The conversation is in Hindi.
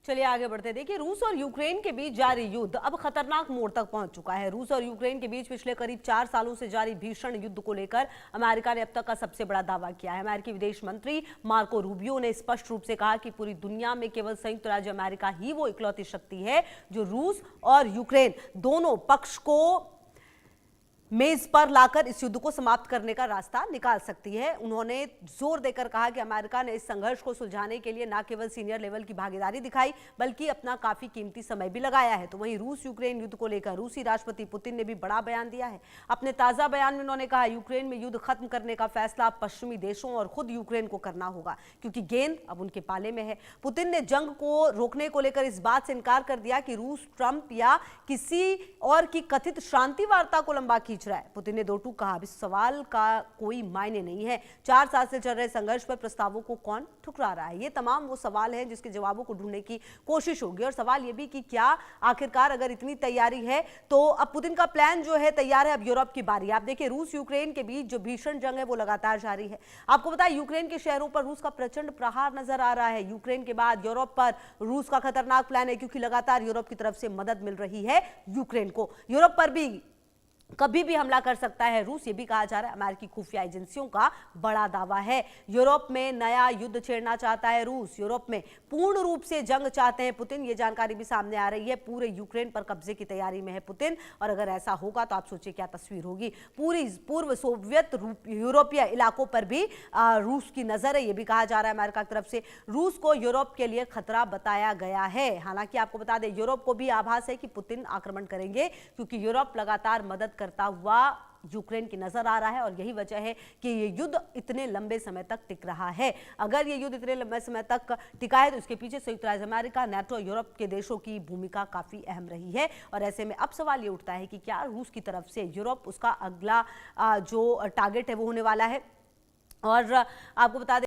चलिए आगे बढ़ते। देखिए, रूस और यूक्रेन के बीच जारी युद्ध अब खतरनाक मोड़ तक पहुंच चुका है। रूस और यूक्रेन के बीच पिछले करीब 4 सालों से जारी भीषण युद्ध को लेकर अमेरिका ने अब तक का सबसे बड़ा दावा किया है। अमेरिकी विदेश मंत्री मार्को रूबियो ने स्पष्ट रूप से कहा कि पूरी दुनिया में केवल संयुक्त राज्य अमेरिका ही वो इकलौती शक्ति है जो रूस और यूक्रेन दोनों पक्ष को मेज पर लाकर इस युद्ध को समाप्त करने का रास्ता निकाल सकती है। उन्होंने जोर देकर कहा कि अमेरिका ने इस संघर्ष को सुलझाने के लिए न केवल सीनियर लेवल की भागीदारी दिखाई बल्कि अपना काफी कीमती समय भी लगाया है। तो वहीं रूस यूक्रेन युद्ध को लेकर रूसी राष्ट्रपति पुतिन ने भी बड़ा बयान दिया है। अपने ताजा बयान में उन्होंने कहा, यूक्रेन में युद्ध खत्म करने का फैसला पश्चिमी देशों और खुद यूक्रेन को करना होगा क्योंकि गेंद अब उनके पाले में है। पुतिन ने जंग को रोकने को लेकर इस बात से इनकार कर दिया कि रूस ट्रंप या किसी और की कथित शांति वार्ता को लंबा खींच रहा है। पुतिन ने दो टूक कहा, इस सवाल का कोई मायने नहीं है। 4 साल से चल रहे संघर्ष पर प्रस्तावों को कौन ठुकरा रहा है? ये तमाम वो सवाल हैं जिसके जवाबों को ढूंढने की कोशिश होगी। और सवाल ये भी कि क्या आखिरकार अगर इतनी तैयारी है तो अब पुतिन का प्लान जो है तैयार है, अब यूरोप की बारी। आप देखिए, रूस यूक्रेन के बीच जो भीषण जंग है वो लगातार जारी है। आपको पता है, यूक्रेन के शहरों पर रूस का प्रचंड प्रहार नजर आ रहा है। यूक्रेन के बाद यूरोप पर रूस का खतरनाक प्लान है क्योंकि लगातार यूरोप की तरफ से मदद मिल रही है यूक्रेन को। यूरोप पर भी कभी भी हमला कर सकता है रूस, ये भी कहा जा रहा है। अमेरिकी खुफिया एजेंसियों का बड़ा दावा है। यूरोप में नया युद्ध छेड़ना चाहता है रूस। यूरोप में पूर्ण रूप से जंग चाहते हैं पुतिन, ये जानकारी भी सामने आ रही है। पूरे यूक्रेन पर कब्जे की तैयारी में है पुतिन और अगर ऐसा होगा तो आप सोचिए क्या तस्वीर होगी। पूरी पूर्व सोवियत यूरोपीय इलाकों पर भी रूस की नजर है, ये भी कहा जा रहा है अमेरिका की तरफ से। रूस को यूरोप के लिए खतरा बताया गया है। हालांकि आपको बता दें, यूरोप को भी आभास है कि पुतिन आक्रमण करेंगे क्योंकि यूरोप लगातार मदद करता हुआ यूक्रेन की नजर आ रहा है और यही वजह है कि ये युद्ध इतने लंबे समय तक टिक रहा है। अगर ये युद्ध इतने लंबे समय तक टिका है तो इसके पीछे संयुक्त राज्य अमेरिका, नाटो, यूरोप के देशों की भूमिका काफी अहम रही है। और ऐसे में अब सवाल ये उठता है कि क्या रूस की तरफ से यूरोप उसका अगला जो टारगेट है वो होने वाला है। और आपको बता दें